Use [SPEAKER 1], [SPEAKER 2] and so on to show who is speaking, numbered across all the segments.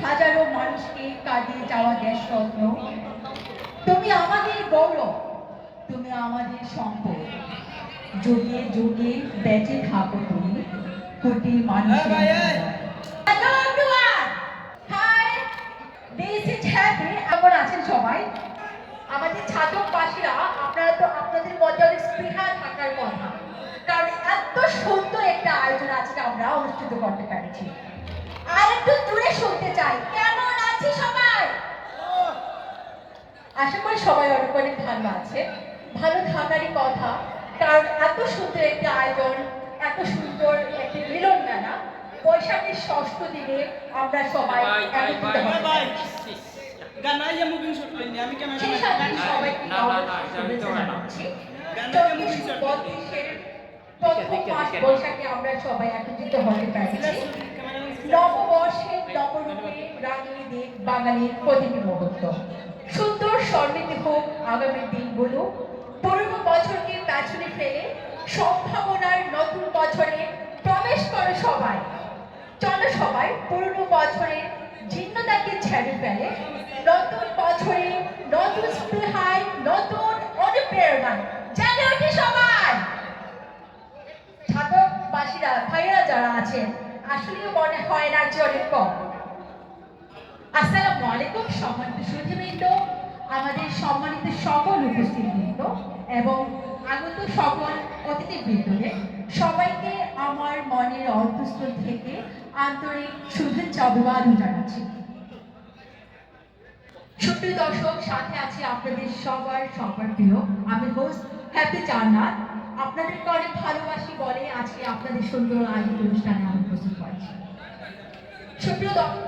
[SPEAKER 1] হাজারো মানুষকে কাঁদিয়ে যাওয়া দেশ রত্ন, তুমি আমাদের গৌরব, তুমি আমাদের সম্পদ। যুগে যুগে বেঁচে থাকো তুমি কোটি মানুষের। Hello everyone, hi, this is Happy. কেমন আছেন সবাই? আমাদের ছাত্রবাসীরা, আপনারা তো আপনাদের মধ্যে অনেক স্পৃহা থাকার কথা, কারণ এত সুন্দর একটা আয়োজন আজকে আমরা অনুষ্ঠিত করতে পেরেছি। আর একটু দূরে শুনতে চাই, কেমন আছে সবাই? আশা করি সবাই অনেক অনেক ভালো আছে, ভালো থাকারই কথা, কারণ এত সুন্দর একটা আয়োজন, এত সুন্দর একটি মিলন মেলা বৈশাখের ষষ্ঠ দিনে আমরা সবাই একত্রিত হতে পেরেছি। সেই সাথে সবাইকে শুভেচ্ছা জানাচ্ছি। ২৪৩২-এর প্রথম মাস বৈশাখে আমরা সবাই একত্রিত হতে পেরেছি। নববর্ষের নবরূপে রাঙিয়ে দিক বাঙালির প্রতিটি মুহূর্ত। সুন্দর সমৃদ্ধি হোক আগামী দিনগুলো, পুরনো বছরকে পেছনে ফেলে সম্ভাবনার নতুন বছরে প্রবেশ করো সবাই। চলো সবাই পুরনো বছরের জীর্ণতাকে ঝেড়ে ফেলে নতুন বছরে নতুন স্পৃহায় নতুন অনুপ্রেরণায় জেগে ওঠে সবাই। ছাত্রবাসীরা ভাইয়েরা যারা আছেন, আসলেও মনে হয় না যে অনেক কম। আসসালামু আলাইকুম সম্মানিত সুধীবৃন্দ, আমাদের সম্মানিত সকল উপস্থিতবৃন্দ এবং আগত সকল অতিথিবৃন্দদের সবাইকে আমার মনের অন্তঃস্থল থেকে আন্তরিক শুভেচ্ছা অভিবাদন জানাচ্ছি। সুপ্রিয় দর্শক, সাথে আছি আপনাদের সবার প্রিয় আমি হোস্ট হ্যাপি জান্নাত। আপনাদেরকে অনেক ভালোবাসি বলে আজকে আপনাদের সুন্দর আয়োজিত অনুষ্ঠানে আমি উপস্থিত হয়েছি। সুপ্রিয় দর্শক,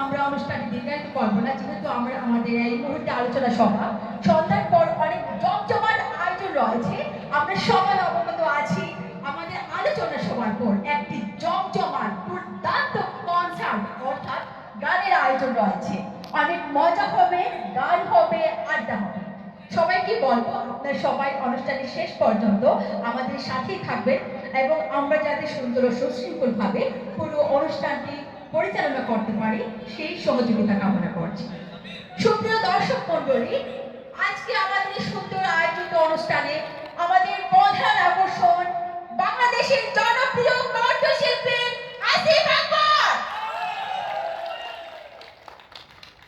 [SPEAKER 1] আমরা অনুষ্ঠানে দীর্ঘায়িত করবো না, যেহেতু আমরা আমাদের এই মুহূর্তে আলোচনা সভা সন্ধ্যার পর অনেক জমজমাট আয়োজন রয়েছে। আমরা সবাই অবগত আছি আমাদের আলোচনা সভার পর একটি জমজমাট দুর্দান্ত কনসার্ট অর্থাৎ গানের আয়োজন রয়েছে। অনেক মজা হবে, গান হবে, আড্ডা হবে। সবাইকে বলবো আপনার সবাই অনুষ্ঠানের শেষ পর্যন্ত আমাদের সাথেই থাকবেন এবং আমরা যাতে সুন্দর ও সুশৃঙ্খল ভাবে পুরো অনুষ্ঠানটি পরিচালনা করতে পারি সেই সহযোগিতা কামনা করছি। সুপ্রিয় দর্শক মন্ডলী, আজকে আমাদের সুন্দর আয়োজিত অনুষ্ঠানে আমাদের প্রধান আকর্ষণ বাংলাদেশের জনপ্রিয় কণ্ঠশিল্পী আসিফ আকবর।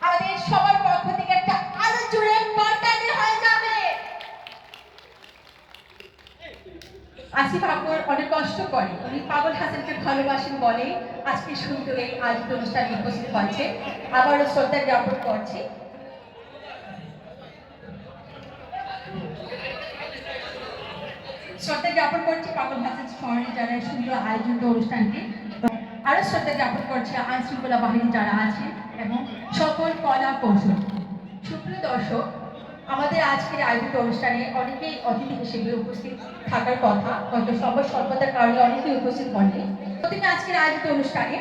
[SPEAKER 1] আমাদের সবার পক্ষ থেকে একটা আলো জুড়ে করতালি হয়ে যাবে। আসিফ আকবর অনেক কষ্ট করে, উনি পাগল হাসানকে ভালোবাসেন বলে আজকে সুন্দর এই আয়োজিত অনুষ্ঠানে উপস্থিত হয়েছে। আবারও শ্রদ্ধা জ্ঞাপন করছি। শ্রদ্ধা জ্ঞাপন করছি পাগল হাসান স্মরণে যারা সুন্দর আয়োজিত অনুষ্ঠানকে। আরো শ্রদ্ধা জ্ঞাপন করছে আইন শৃঙ্খলা বাহিনী যারা আছে এবং সকল কলা কৌশল। সুপ্রিয় দর্শক, আমাদের আজকের আয়োজিত অনুষ্ঠানে অনেকেই অতিথি হিসেবে উপস্থিত থাকার কথা, হয়তো সময় স্বল্পতার কারণে অনেকেই উপস্থিত হননি। প্রথমে আজকের আয়োজিত অনুষ্ঠানে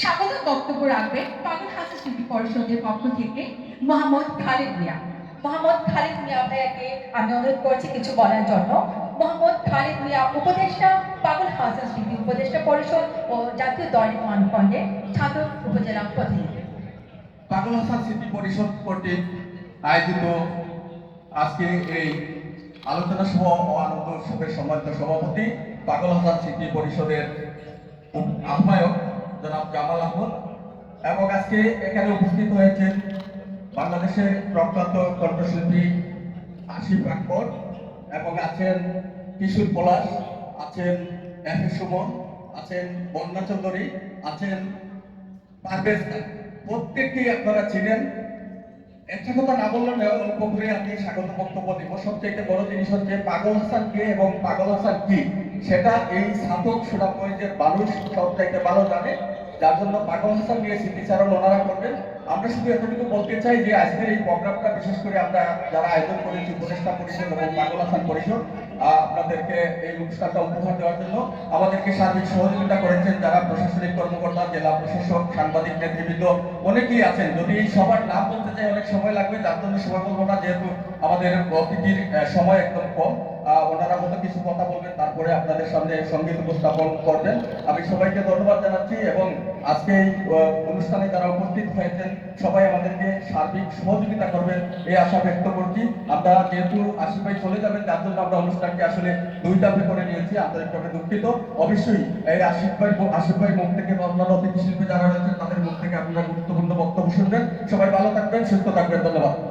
[SPEAKER 1] স্বাগত বক্তব্য রাখবেন পাগল হাসান শিল্পী পরিষদের পক্ষ থেকে মোহাম্মদ খালেদ মিয়া। মোহাম্মদ খালেদ মিয়া ভাইয়াকে আমি অনুরোধ করছি কিছু বলার জন্য। মোহাম্মদ খালেদ মিয়া উপদেষ্টা, পাগল হাসান শিল্পী উপদেষ্টা পরিষদ ও জাতীয় দৈনিক মানকণ্ডের ছাত্র উপজেলা প্রতিনিধি।
[SPEAKER 2] পাগল হাসান স্মৃতি পরিষদ কর্তৃক আয়োজিত আজকে এই আলোচনা সভা ও আনন্দ উৎসবের সম্মানিত সভাপতি পাগল হাসান স্মৃতি পরিষদের আহ্বায়ক জনাব জামাল আহমদ এবং আজকে এখানে উপস্থিত হয়েছেন বাংলাদেশের প্রখ্যাত কণ্ঠশিল্পী আসিফ আকবর এবং আছেন কিশোর পলাশ, আছেন এফ এ সুমন, আছেন বন্যা চৌধুরী, আছেন পারভেজ খান। প্রত্যেকটি আপনারা ছিলেন। একটা কথা না বললে অল্প করে আমি স্বাগত বক্তব্য দিব। সবচেয়ে বড় জিনিস হচ্ছে পাগল হাসান কে এবং পাগল হাসান কি সেটা এই সাধক সুনামগঞ্জের মানুষ সবচাইতে ভালো জানে, যার জন্য পাগল হাসান নিয়ে স্মৃতিচারণ ওনারা করবেন। আমরা শুধু এতটুকু বলতে চাই যে আজকের এই প্রোগ্রামটা বিশেষ করে আমরা যারা আয়োজন করেছি উপদেষ্টা পরিষদ এবং পাগল হাসান পরিষদ আপনাদেরকে এই অনুষ্ঠানটা উপহার দেওয়ার জন্য আমাদেরকে সার্বিক সহযোগিতা করেছেন যারা প্রশাসনিক কর্মকর্তা, জেলা প্রশাসক, সাংবাদিক নেতৃবৃন্দ অনেকেই আছেন। যদি সবার নাম বলতে চাই অনেক সময় লাগবে, যার জন্য সময় বলবো না, যেহেতু আমাদের অতিথির সময় একদম কম, ওনারা হয়তো কিছু কথা বলবেন, তারপরে আপনাদের সামনে সঙ্গীত উপস্থাপন করবেন। আমি সবাইকে ধন্যবাদ জানাচ্ছি এবং আজকে এই অনুষ্ঠানে যারা উপস্থিত হয়েছেন সবাই আমাদেরকে সার্বিক সহযোগিতা করবেন এই আশা ব্যক্ত করছি। আমরা যেহেতু আশিফ ভাই চলে যাবেন, যার জন্য আমরা অনুষ্ঠানকে আসলে দুই ধাপে করে নিয়েছি, আন্তরিকভাবে দুঃখিত। অবশ্যই এই আশিফ ভাই মুখ থেকে বা অন্যান্য অতিথি শিল্পী যারা রয়েছেন তাদের মুখ থেকে আপনারা গুরুত্বপূর্ণ বক্তব্য শুনবেন। সবাই ভালো থাকবেন, সুস্থ থাকবেন, ধন্যবাদ।